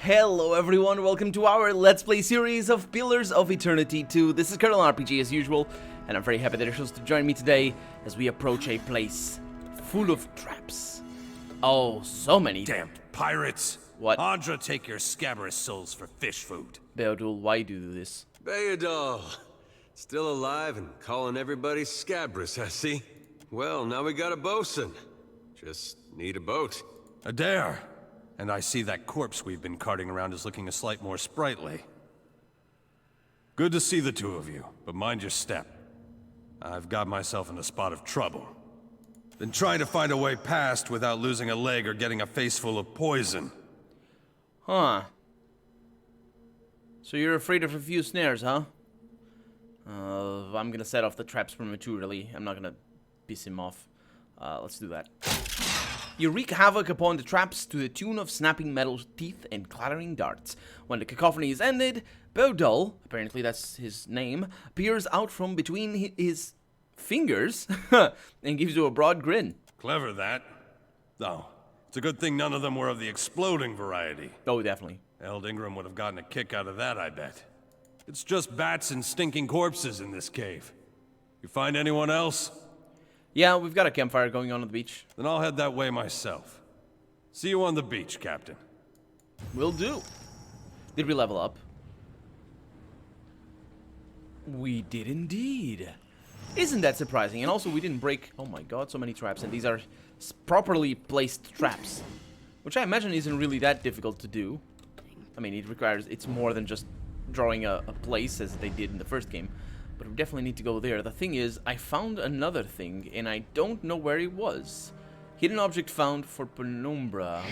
Hello everyone, welcome to our Let's Play series of Pillars of Eternity 2. This is Colonel RPG as usual, and I'm very happy that you're supposed to join me today as we approach a place full of traps. Oh, so many. Damn pirates! What? Andra, take your scabrous souls for fish food. Beodul, why do you do this? Beodul, still alive and calling everybody scabrous, I see. Well, now we got a bosun. Just need a boat. Adair! And I see that corpse we've been carting around is looking a slight more sprightly. Good to see the two of you, but mind your step. I've got myself in a spot of trouble. Been trying to find a way past without losing a leg or getting a face full of poison. Huh. So you're afraid of a few snares, huh? I'm gonna set off the traps prematurely. I'm not gonna piss him off. Let's do that. You wreak havoc upon the traps to the tune of snapping metal teeth and clattering darts. When the cacophony is ended, Beodul, apparently that's his name, appears out from between his fingers and gives you a broad grin. Clever, that. Oh, it's a good thing none of them were of the exploding variety. Oh, definitely. Eld Ingram would have gotten a kick out of that, I bet. It's just bats and stinking corpses in this cave. You find anyone else? Yeah, we've got a campfire going on the beach. Then I'll head that way myself. See you on the beach, Captain. Will do. Did we level up? We did indeed. Isn't that surprising? And also we didn't break... Oh my god, so many traps. And these are properly placed traps. Which I imagine isn't really that difficult to do. I mean, it requires... It's more than just drawing a place as they did in the first game. But we definitely need to go there. The thing is, I found another thing, and I don't know where it was. Hidden object found for Penumbra.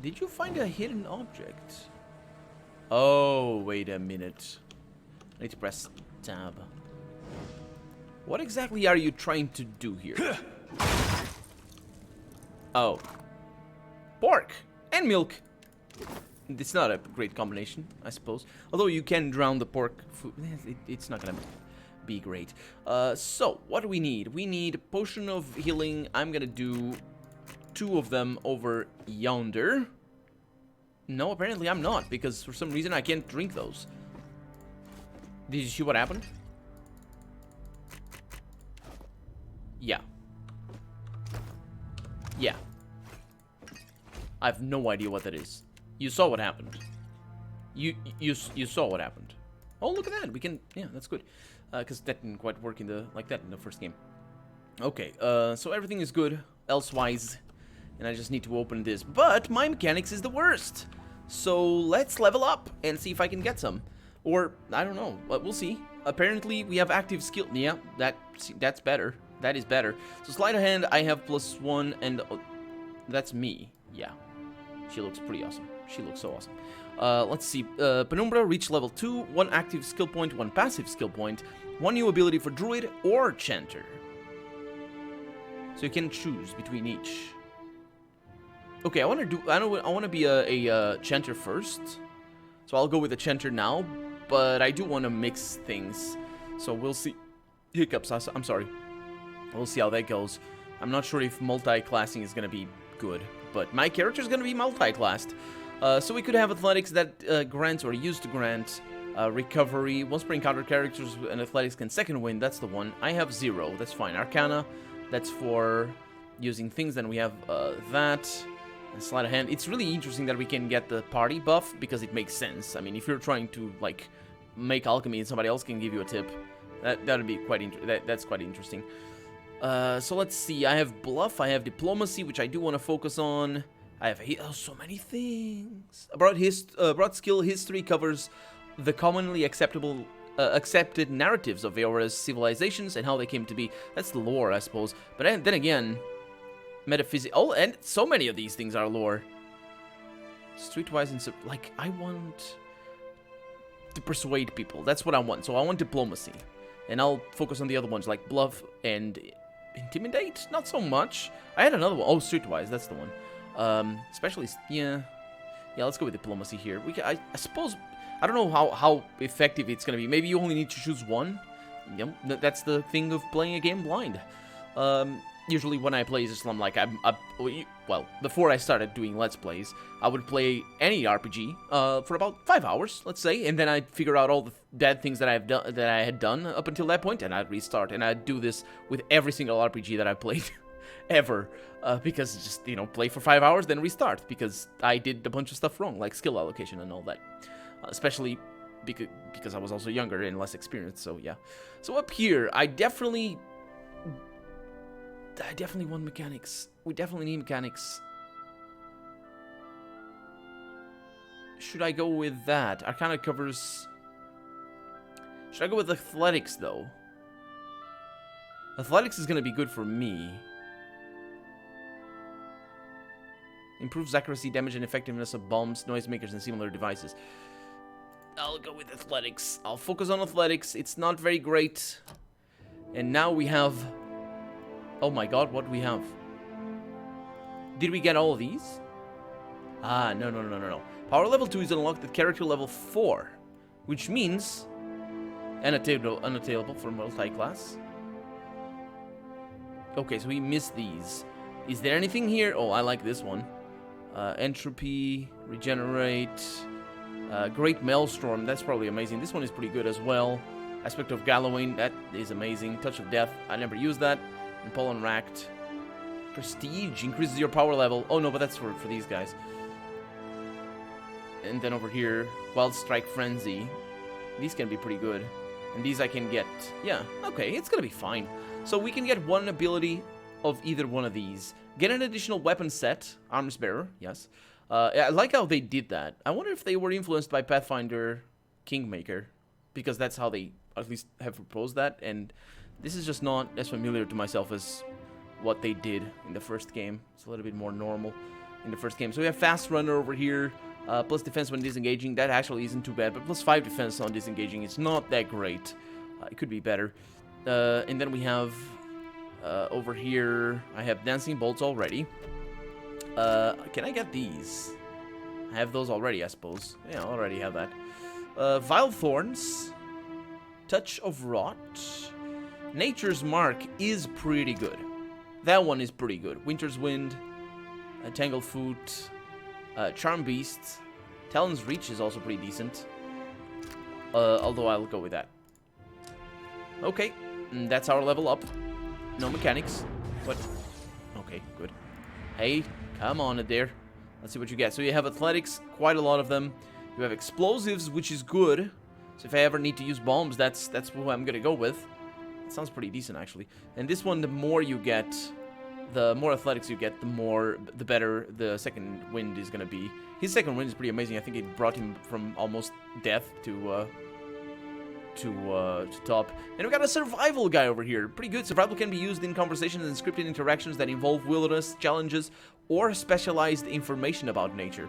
Did you find a hidden object? Oh, wait a minute. I need to press tab. What exactly are you trying to do here? Oh. Pork and milk. It's not a great combination, I suppose. Although you can drown the pork food. It's not gonna be great. So, what do we need? We need a potion of healing. I'm gonna do 2 of them over yonder. No, apparently I'm not, because for some reason I can't drink those. Did you see what happened? Yeah. Yeah. I have no idea what that is. You saw what happened. You saw what happened. Oh, look at that. We can... Yeah, that's good. Because that didn't quite work like that in the first game. Okay, so everything is good elsewise. And I just need to open this. But my mechanics is the worst. So let's level up and see if I can get some. Or, I don't know. But we'll see. Apparently, we have active skill. Yeah, that's better. That is better. So sleight of hand, I have +1. And that's me. Yeah. She looks pretty awesome. She looks so awesome. Let's see. Penumbra reached level 2. 1 active skill point, 1 passive skill point, 1 new ability for Druid or Chanter. So you can choose between each. Okay, I want to be a Chanter first. So I'll go with a Chanter now, but I do want to mix things. So we'll see. Hiccups. I'm sorry. We'll see how that goes. I'm not sure if multi-classing is going to be good, but my character is going to be multi-classed. So we could have athletics that grants or used to grant recovery. Once per encounter, characters and athletics can second win. That's the one. I have 0. That's fine. Arcana, that's for using things. Then we have that. And sleight of hand. It's really interesting that we can get the party buff because it makes sense. I mean, if you're trying to like make alchemy and somebody else can give you a tip, that'd be quite that's quite interesting. So let's see. I have bluff. I have diplomacy, which I do want to focus on. I have so many things. Broad skill history covers the commonly accepted narratives of Eora's civilizations and how they came to be. That's the lore, I suppose. But then again, metaphysics. Oh, and so many of these things are lore. Streetwise and like I want to persuade people. That's what I want. So I want diplomacy, and I'll focus on the other ones like bluff and intimidate. Not so much. I had another one. Oh, streetwise. That's the one. Especially, yeah, let's go with diplomacy here. I suppose, I don't know how effective it's gonna be. Maybe you only need to choose one. Yep, that's the thing of playing a game blind. usually when I play this, I'm like, well, before I started doing Let's Plays, I would play any RPG for about 5 hours, let's say, and then I'd figure out all the bad things that I had done up until that point, and I'd restart, and I'd do this with every single RPG that I've played ever, because just, you know, play for 5 hours, then restart, because I did a bunch of stuff wrong, like skill allocation and all that, especially because I was also younger and less experienced, so yeah. So up here, I definitely want mechanics. We definitely need mechanics. Should I go with that? Arcana covers... Should I go with athletics, though? Athletics is going to be good for me. Improves accuracy, damage, and effectiveness of bombs, noisemakers, and similar devices. I'll go with athletics. I'll focus on athletics. It's not very great. And now we have... Oh my god, what do we have? Did we get all of these? Ah, no. Power level 2 is unlocked at character level 4, which means unattainable for multi-class. Okay, so we missed these. Is there anything here? Oh, I like this one. Entropy, regenerate, Great Maelstrom, that's probably amazing. This one is pretty good as well. Aspect of Gallowing, that is amazing. Touch of Death, I never used that. And Pollen Racked. Prestige increases your power level. Oh no, but that's for these guys. And then over here, Wild Strike Frenzy. These can be pretty good. And these I can get. Yeah, okay, it's gonna be fine. So we can get one ability of either one of these. Get an additional weapon set. Arms Bearer, yes. I like how they did that. I wonder if they were influenced by Pathfinder Kingmaker. Because that's how they at least have proposed that. And this is just not as familiar to myself as what they did in the first game. It's a little bit more normal in the first game. So we have Fast Runner over here. Plus defense when disengaging. That actually isn't too bad. But plus 5 defense on disengaging. It's not that great. It could be better. And then we have... over here, I have Dancing Bolts already. Can I get these? I have those already, I suppose. Yeah, I already have that. Vile Thorns. Touch of Rot. Nature's Mark is pretty good. That one is pretty good. Winter's Wind. Tangled Foot. Charm Beast. Talon's Reach is also pretty decent. Although I'll go with that. Okay, that's our level up. No mechanics. What? Okay, good. Hey, come on there. Let's see what you get. So you have athletics, quite a lot of them. You have explosives, which is good. So if I ever need to use bombs, that's who I'm gonna go with. That sounds pretty decent, actually. And this one, the more you get, the more athletics you get, the better the second wind is gonna be. His second wind is pretty amazing. I think it brought him from almost death to top. And we got a survival guy over here. Pretty good. Survival can be used in conversations and scripted interactions that involve wilderness challenges or specialized information about nature.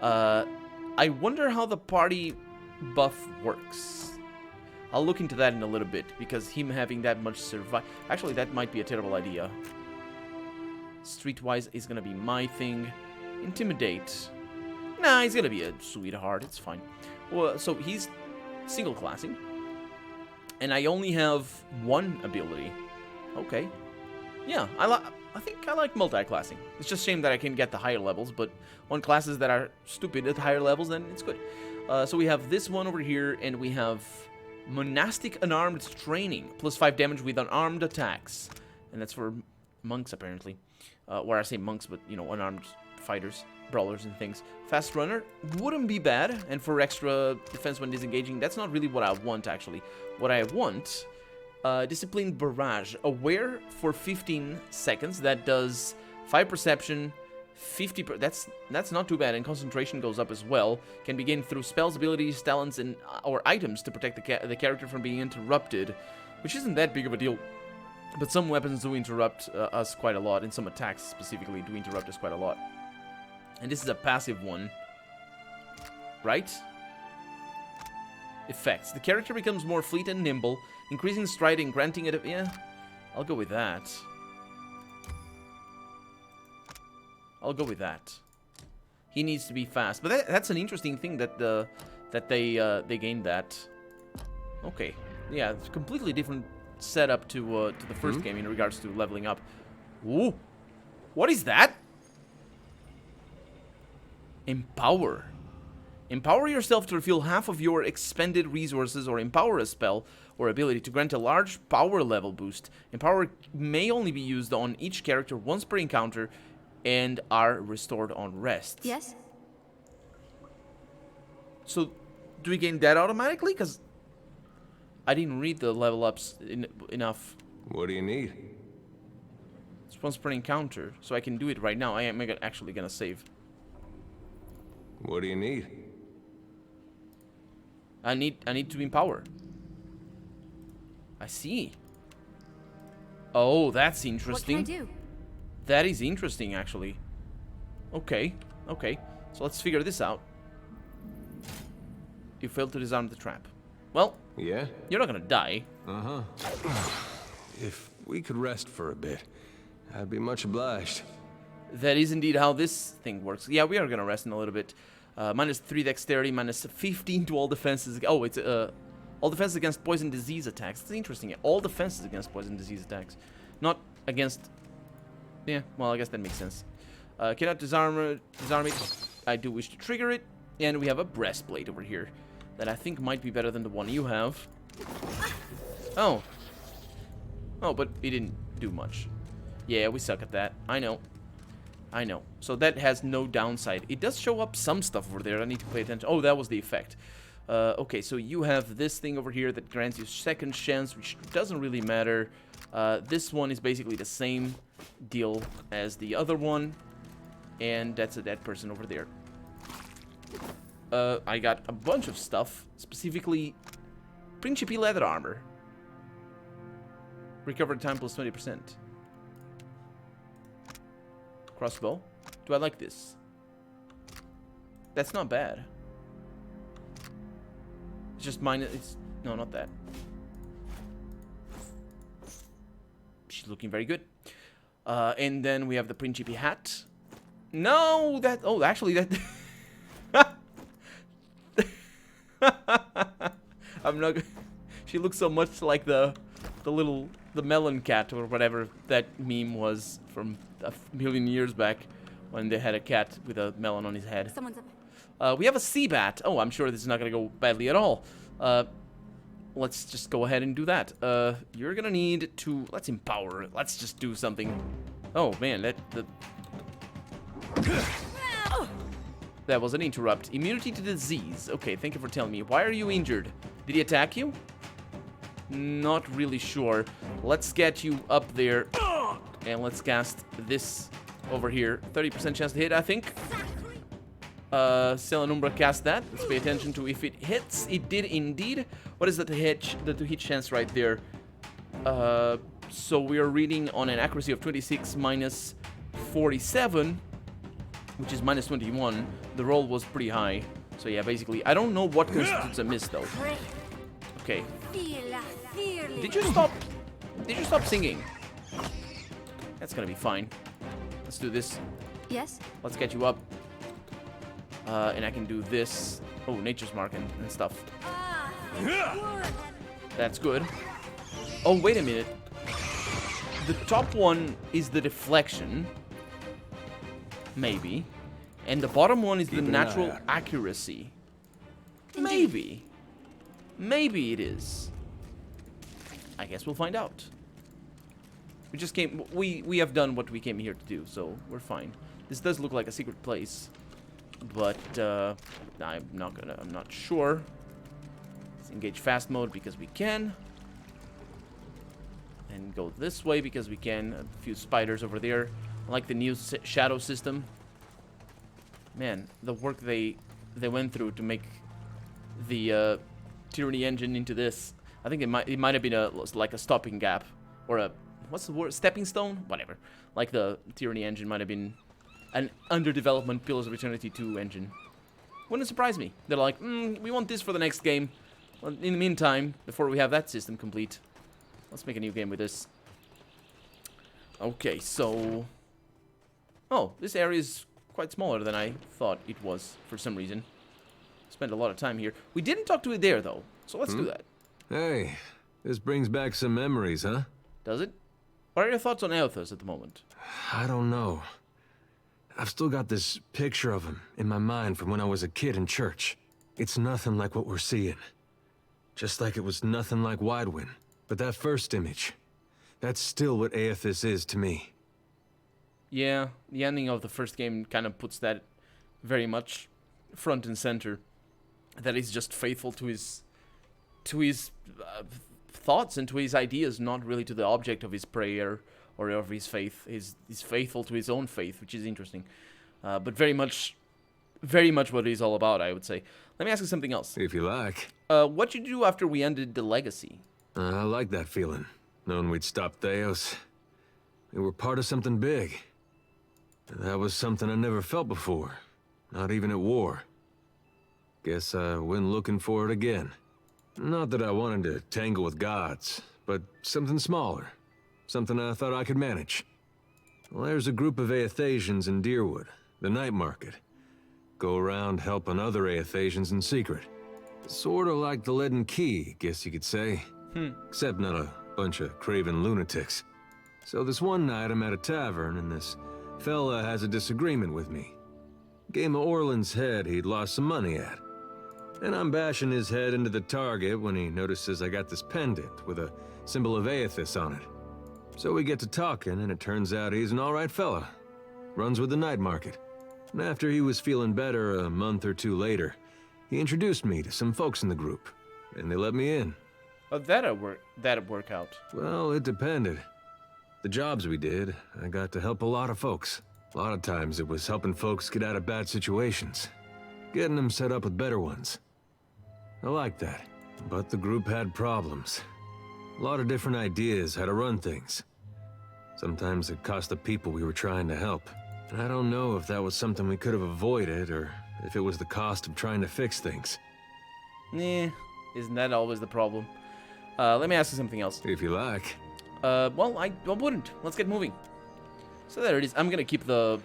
I wonder how the party buff works. I'll look into that in a little bit, because him having that much survive... Actually, that might be a terrible idea. Streetwise is gonna be my thing. Intimidate. Nah, he's gonna be a sweetheart. It's fine. Well, so he's single classing. And I only have one ability. Okay. Yeah, I think I like multi-classing. It's just a shame that I can get the higher levels, but on classes that are stupid at higher levels, then it's good. So we have this one over here, and we have Monastic Unarmed Training. Plus 5 damage with unarmed attacks. And that's for monks, apparently. Where I say monks, but, you know, unarmed fighters, brawlers and things. Fast Runner wouldn't be bad, and for extra defense when disengaging, that's not really what I want, actually. What I want, Disciplined Barrage. Aware for 15 seconds. That does 5 perception, 50... That's not too bad, and concentration goes up as well. Can be gained through spells, abilities, talents, and or items to protect the character from being interrupted, which isn't that big of a deal. But some weapons do interrupt us quite a lot, and some attacks specifically do interrupt us quite a lot. And this is a passive one, right? Effects. The character becomes more fleet and nimble, increasing stride and granting it... Yeah, I'll go with that. I'll go with that. He needs to be fast. But that's an interesting thing that they gained that. Okay. Yeah, it's a completely different setup to the first game in regards to leveling up. Ooh. What is that? Empower. Empower yourself to refill half of your expended resources or empower a spell or ability to grant a large power level boost. Empower may only be used on each character once per encounter and are restored on rest. Yes? So, do we gain that automatically? Because I didn't read the level ups enough. What do you need? It's once per encounter, so I can do it right now. I am actually gonna save. What do you need? I need to empower. I see. Oh, that's interesting. What can I do? That is interesting, actually. Okay, okay. So let's figure this out. You failed to disarm the trap. Well, Yeah? you're not gonna die. Uh-huh. If we could rest for a bit, I'd be much obliged. That is indeed how this thing works. Yeah, we are gonna rest in a little bit. -3 dexterity, -15 to all defenses. Oh, it's all defenses against poison disease attacks. That's interesting. All defenses against poison disease attacks, not against. Yeah, well, I guess that makes sense. Cannot disarm it. I do wish to trigger it, and we have a breastplate over here that I think might be better than the one you have. Oh. Oh, but it didn't do much. Yeah, we suck at that. I know. I know. So that has no downside. It does show up some stuff over there. I need to pay attention. Oh, that was the effect. Okay, so you have this thing over here that grants you second chance, which doesn't really matter. This one is basically the same deal as the other one. And that's a dead person over there. I got a bunch of stuff, specifically Principe leather armor. Recovered time plus 20%. Crossbow. Do I like this? That's not bad. It's just mine. It's no, not that. She's looking very good. And then we have the Principe hat. No, that. Oh, actually, that. I'm not. She looks so much like the melon cat or whatever that meme was from a million years back when they had a cat with a melon on his head. Someone's up. We have a sea bat. Oh, I'm sure this is not gonna go badly at all. Let's just go ahead and do that. You're gonna need to. Let's empower. Let's just do something. Oh man, that was an interrupt. Immunity to disease. Okay, thank you for telling me. Why are you injured? Did he attack you? Not really sure. Let's get you up there. And let's cast this over here. 30% chance to hit, I think. Selanumbra cast that. Let's pay attention to if it hits. It did indeed. What is the hit chance right there? So we are reading on an accuracy of 26 minus 47, which is minus 21. The roll was pretty high. So yeah, basically, I don't know what constitutes a miss though. Okay. Did you stop singing? That's gonna be fine. Let's do this. Yes? Let's get you up. And I can do this. Oh, nature's mark and stuff. That's good. Oh, wait a minute. The top one is the deflection. Maybe. And the bottom one is the natural accuracy. Maybe. Maybe it is. I guess we'll find out. We just came. We have done what we came here to do, so we're fine. This does look like a secret place, but I'm not sure. Let's engage fast mode because we can, and go this way because we can. A few spiders over there. I like the new shadow system. Man, the work they went through to make the Tyranny engine into this. I think it might have been like a stopping gap or a what's the word, stepping stone, whatever. Like the Tyranny engine might have been an underdevelopment Pillars of Eternity 2 engine. Wouldn't surprise me. They're like, we want this for the next game. Well, in the meantime, before we have that system complete, let's make a new game with this. Okay, so oh, this area is quite smaller than I thought it was for some reason. Spent a lot of time here. We didn't talk to it there though, so let's do that. Hey, this brings back some memories, huh? Does it? What are your thoughts on Aethys at the moment? I don't know. I've still got this picture of him in my mind from when I was a kid in church. It's nothing like what we're seeing. Just like it was nothing like Widewind. But that first image, that's still what Aethys is to me. Yeah, the ending of the first game kind of puts that very much front and center. That he's just faithful to his thoughts and to his ideas, not really to the object of his prayer or of his faith. He's faithful to his own faith, which is interesting. But very much what he's all about, I would say. Let me ask you something else. If you like. What'd you do after we ended the Legacy? I like that feeling, knowing we'd stopped Theos. We were part of something big. That was something I never felt before, not even at war. Guess I went looking for it again. Not that I wanted to tangle with gods, but something smaller. Something I thought I could manage. Well, there's a group of Aethasians in Deerwood, the night market. Go around helping other Aethasians in secret. Sort of like the Leaden Key, guess you could say. Except not a bunch of craven lunatics. So this one night I'm at a tavern and this fella has a disagreement with me. Game of Orland's head he'd lost some money at. And I'm bashing his head into the target when he notices I got this pendant with a symbol of Aethys on it. So we get to talking and it turns out he's an alright fella. Runs with the night market. And after he was feeling better a month or two later, he introduced me to some folks in the group. And they let me in. Oh, that'd work out. Well, it depended. The jobs we did, I got to help a lot of folks. A lot of times it was helping folks get out of bad situations. Getting them set up with better ones. I liked that, but the group had problems. A lot of different ideas how to run things. Sometimes it cost the people we were trying to help. And I don't know if that was something we could have avoided, or if it was the cost of trying to fix things. Nah, isn't that always the problem? Let me ask you something else. If you like. Well, I wouldn't. Let's get moving. So there it is. I'm gonna keep the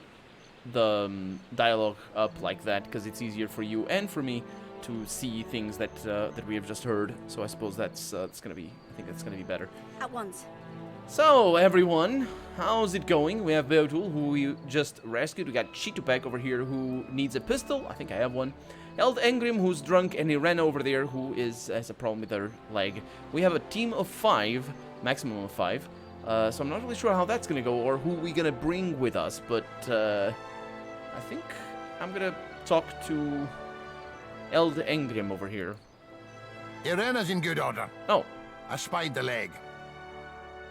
dialogue up like that because it's easier for you and for me to see things that that we have just heard. So I suppose that's gonna be. I think that's gonna be better. At once. So everyone, how's it going? We have Beotul, who we just rescued. We got Chitupek over here, who needs a pistol. I think I have one. Eld Engrim, who's drunk, and Irena over there, who has a problem with her leg. We have a team of 5, maximum of 5. So I'm not really sure how that's gonna go or who we're gonna bring with us. But I think I'm gonna talk to Eld Engrim over here. Irena's in good order. Oh, I spied the leg.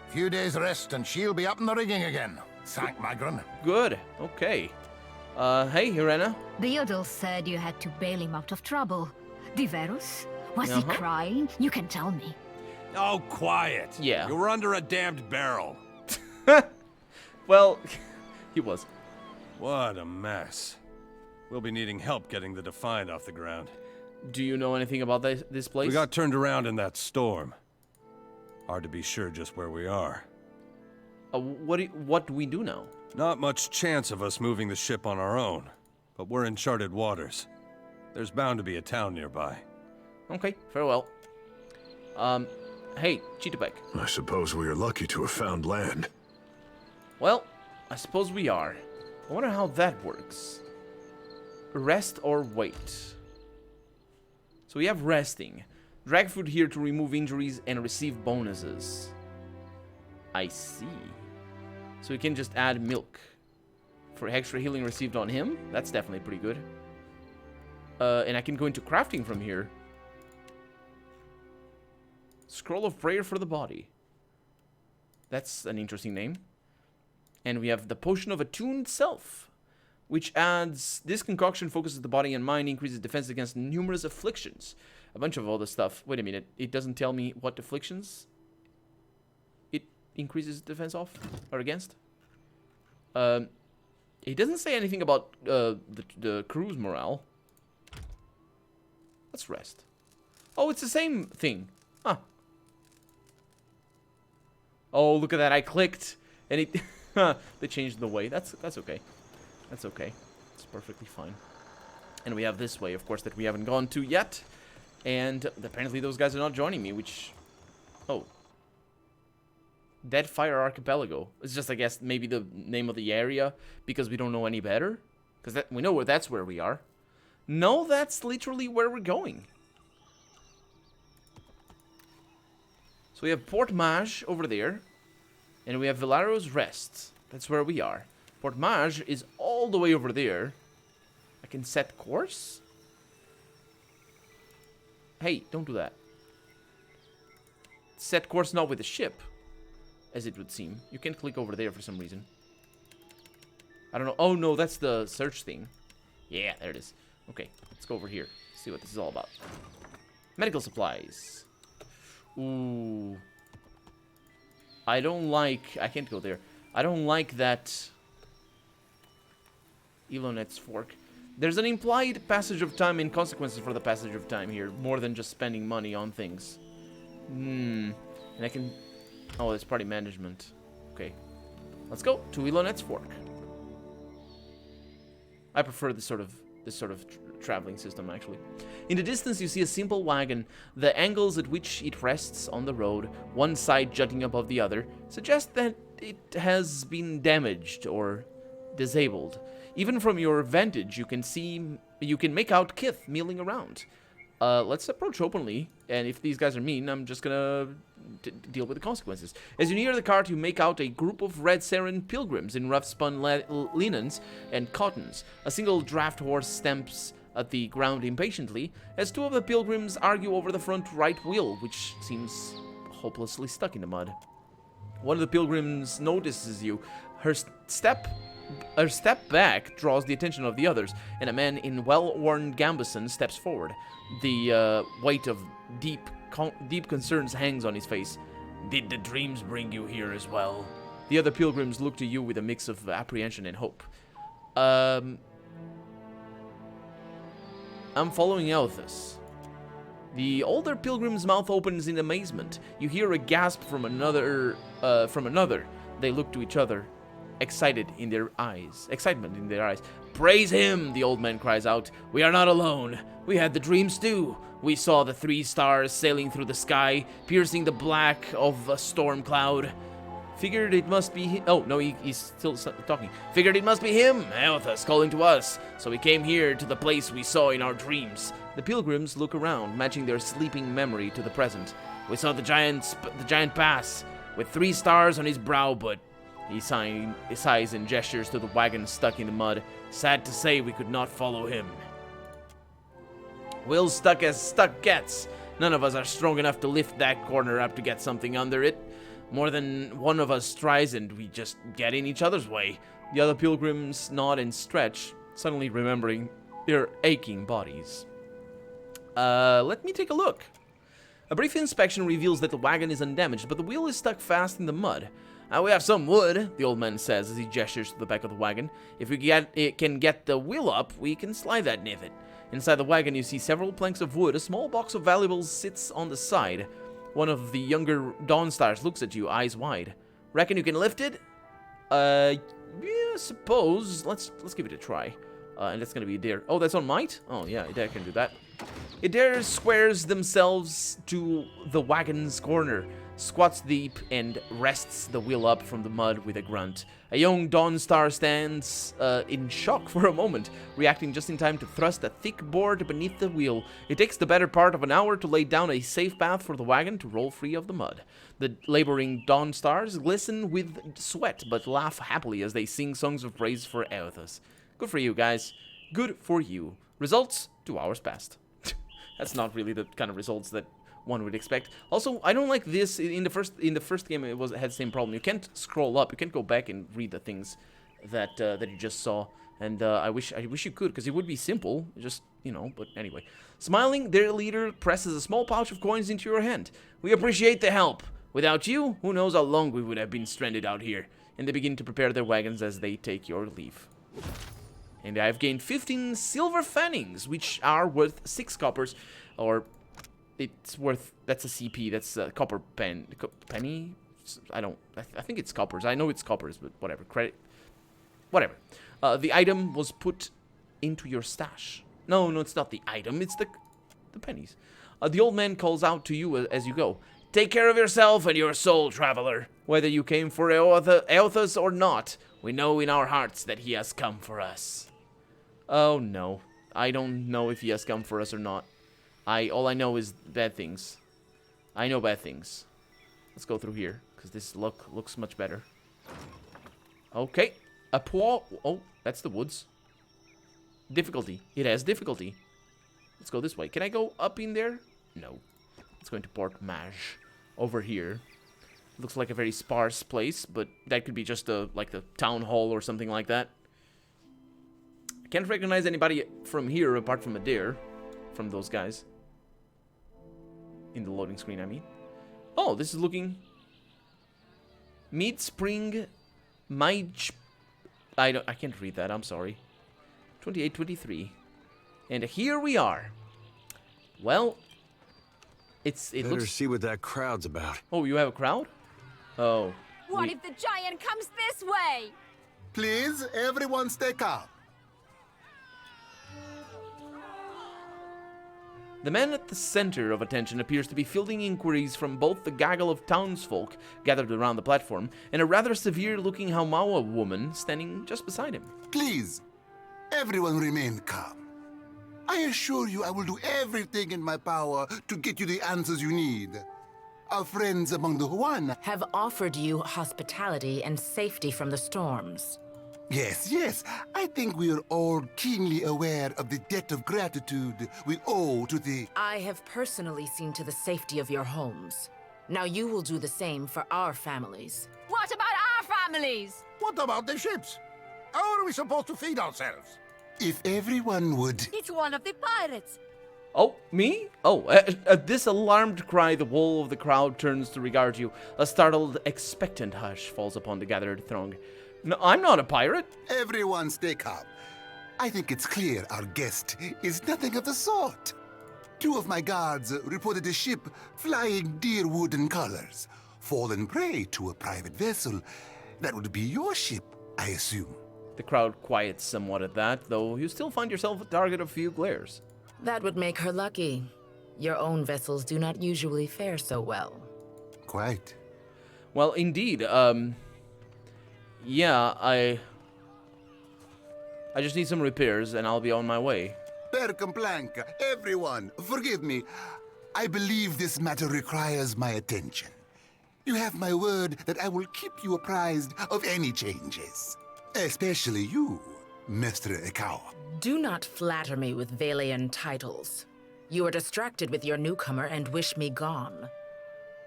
Few days rest and she'll be up in the rigging again. Thank Magron. good. Okay. Hey, Irena. Beodil said you had to bail him out of trouble. Diverus? Was he crying? You can tell me. Oh, quiet. Yeah. You were under a damned barrel. Well, he was. What a mess. We'll be needing help getting the Defiant off the ground. Do you know anything about this place? We got turned around in that storm. Hard to be sure just where we are. What do we do now? Not much chance of us moving the ship on our own, but we're in charted waters. There's bound to be a town nearby. Okay, farewell. Hey, Chitupek. I suppose we are lucky to have found land. Well, I suppose we are. I wonder how that works. Rest or wait? So we have resting. Drag food here to remove injuries and receive bonuses. I see. So we can just add milk. For extra healing received on him. That's definitely pretty good. And I can go into crafting from here. Scroll of Prayer for the Body. That's an interesting name. And we have the Potion of Attuned Self, which adds, this concoction focuses the body and mind, increases defense against numerous afflictions. A bunch of all this stuff. Wait a minute, it doesn't tell me what afflictions it increases defense off or against. It doesn't say anything about the crew's morale. Let's rest. Oh, it's the same thing. Huh. Oh, look at that, I clicked and it they changed the way. That's okay. That's okay. It's perfectly fine. And we have this way, of course, that we haven't gone to yet. And apparently those guys are not joining me, which... Oh. Deadfire Archipelago. It's just, I guess, maybe the name of the area because we don't know any better. Because we know that's where we are. No, that's literally where we're going. So we have Port Maje over there. And we have Villaro's Rest. That's where we are. Port Maje is all the way over there. I can set course? Hey, don't do that. Set course not with the ship, as it would seem. You can't click over there for some reason. I don't know. Oh, no, that's the search thing. Yeah, there it is. Okay, let's go over here. See what this is all about. Medical supplies. Ooh. I don't like... I can't go there. I don't like that... Elonet's fork. There's an implied passage of time and consequences for the passage of time here. More than just spending money on things. And I can... Oh, that's party management. Okay. Let's go to Elonet's fork. I prefer this sort of traveling system, actually. In the distance, you see a simple wagon. The angles at which it rests on the road, one side jutting above the other, suggest that it has been damaged or disabled. Even from your vantage, you can make out Kith milling around. Let's approach openly, and if these guys are mean, I'm just gonna deal with the consequences. As you near the cart, you make out a group of red Saren pilgrims in rough-spun linens and cottons. A single draft horse stamps at the ground impatiently, as two of the pilgrims argue over the front right wheel, which seems hopelessly stuck in the mud. One of the pilgrims notices you. Her step back draws the attention of the others, and a man in well-worn gambeson steps forward. The weight of deep concerns hangs on his face. Did the dreams bring you here as well? The other pilgrims look to you with a mix of apprehension and hope. I'm following Elthus. The older pilgrim's mouth opens in amazement. You hear a gasp from another. They look to each other, excitement in their eyes. Praise him, the old man cries out. We are not alone. We had the dreams too. We saw the 3 stars sailing through the sky, piercing the black of a storm cloud. Figured it must be oh, no, he's still talking. Figured it must be him, Elthus, calling to us. So we came here to the place we saw in our dreams. The pilgrims look around, matching their sleeping memory to the present. We saw the giant pass, with 3 stars on his brow, but... He sighs and gestures to the wagon stuck in the mud. Sad to say, we could not follow him. We'll stuck as stuck gets. None of us are strong enough to lift that corner up to get something under it. More than one of us tries and we just get in each other's way. The other pilgrims nod and stretch, suddenly remembering their aching bodies. Let me take a look. A brief inspection reveals that the wagon is undamaged, but the wheel is stuck fast in the mud. We have some wood, the old man says as he gestures to the back of the wagon. If we can get the wheel up, we can slide that nivet. Inside the wagon, you see several planks of wood. A small box of valuables sits on the side. One of the younger Dawnstars looks at you, eyes wide. Reckon you can lift it? Yeah, suppose. Let's give it a try. And that's gonna be Adair. Oh, that's on might? Oh, yeah, Adair can do that. Adair squares themselves to the wagon's corner, squats deep, and rests the wheel up from the mud with a grunt. A young Dawnstar stands in shock for a moment, reacting just in time to thrust a thick board beneath the wheel. It takes the better part of an hour to lay down a safe path for the wagon to roll free of the mud. The laboring Dawnstars glisten with sweat, but laugh happily as they sing songs of praise for Elthus. Good for you, guys. Good for you. Results, 2 hours passed. That's not really the kind of results that one would expect. Also, I don't like this. In the first game, it had the same problem. You can't scroll up. You can't go back and read the things that you just saw. And I wish you could, because it would be simple. Just, you know. But anyway, smiling, their leader presses a small pouch of coins into your hand. We appreciate the help. Without you, who knows how long we would have been stranded out here. And they begin to prepare their wagons as they take your leave. And I've gained 15 silver fannings, which are worth 6 coppers, or it's worth, that's a CP, that's a copper penny? I think it's coppers. I know it's coppers, but whatever, credit, whatever. The item was put into your stash. No, it's not the item, it's the pennies. The old man calls out to you as you go. Take care of yourself and your soul, traveler. Whether you came for Eothas or not, we know in our hearts that he has come for us. Oh no. I don't know if he has come for us or not. All I know is bad things. I know bad things. Let's go through here, because this looks much better. Okay. Oh, that's the woods. Difficulty. It has difficulty. Let's go this way. Can I go up in there? No. Let's go into Port Maje. Over here. Looks like a very sparse place, but that could be just like the town hall or something like that. I can't recognize anybody from here apart from Adair. From those guys. In the loading screen, I mean. Oh, this is looking... Mid Spring Maje... I can't read that, I'm sorry. 28-23. And here we are. Well... It Better looks... see what that crowd's about. Oh, you have a crowd? Oh. What if the giant comes this way? Please, everyone stay calm. The man at the center of attention appears to be fielding inquiries from both the gaggle of townsfolk gathered around the platform and a rather severe-looking Haumawa woman standing just beside him. Please, everyone remain calm. I assure you I will do everything in my power to get you the answers you need. Our friends among the Huan... have offered you hospitality and safety from the storms. Yes. I think we are all keenly aware of the debt of gratitude we owe to the... I have personally seen to the safety of your homes. Now you will do the same for our families. What about our families? What about the ships? How are we supposed to feed ourselves? If everyone would... It's one of the pirates. Oh, me? Oh, at this alarmed cry, the whole of the crowd turns to regard you. A startled, expectant hush falls upon the gathered throng. No, I'm not a pirate. Everyone stay calm. I think it's clear our guest is nothing of the sort. 2 of my guards reported a ship flying deer wooden colors, fallen prey to a private vessel. That would be your ship, I assume. The crowd quiets somewhat at that, though you still find yourself a target of few glares. That would make her lucky. Your own vessels do not usually fare so well. Quite. Well, indeed, yeah, I just need some repairs and I'll be on my way. Per complanca, everyone, forgive me. I believe this matter requires my attention. You have my word that I will keep you apprised of any changes. Especially you, Mr. Ikawa. Do not flatter me with Valian titles. You are distracted with your newcomer and wish me gone.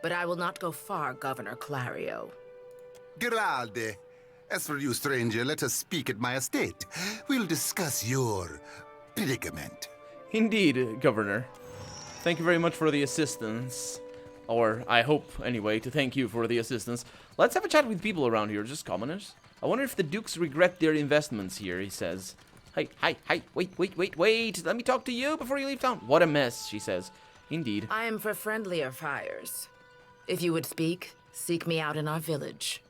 But I will not go far, Governor Clario. Geralde, as for you, stranger, let us speak at my estate. We'll discuss your predicament. Indeed, Governor. Thank you very much for the assistance. Or, I hope, anyway, to thank you for the assistance. Let's have a chat with people around here, just commoners. I wonder if the dukes regret their investments here, he says. Hey, wait. Let me talk to you before you leave town. What a mess, she says. Indeed. I am for friendlier fires. If you would speak, seek me out in our village.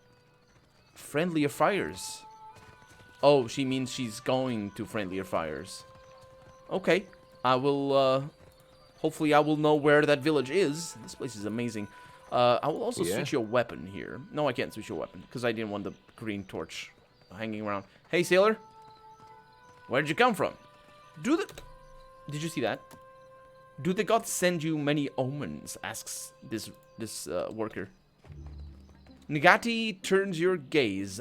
Friendlier fires? Oh, she means she's going to friendlier fires. Okay. I will, hopefully I will know where that village is. This place is amazing. I will also switch your weapon here. No, I can't switch your weapon, because I didn't want the green torch hanging around. Hey, sailor. Where'd you come from? Did you see that? Do the gods send you many omens? Asks this worker. Nagati turns your gaze.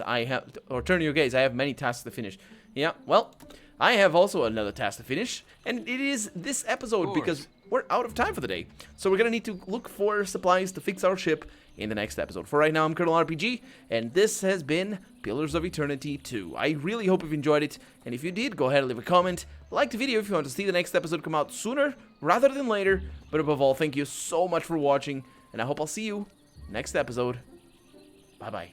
Turn your gaze. I have many tasks to finish. Yeah, well, I have also another task to finish, and it is this episode because we're out of time for the day. So we're gonna need to look for supplies to fix our ship in the next episode. For right now, I'm Colonel RPG, and this has been Pillars of Eternity 2. I really hope you've enjoyed it, and if you did, go ahead and leave a comment, like the video if you want to see the next episode come out sooner rather than later, but above all, thank you so much for watching, and I hope I'll see you next episode. Bye-bye.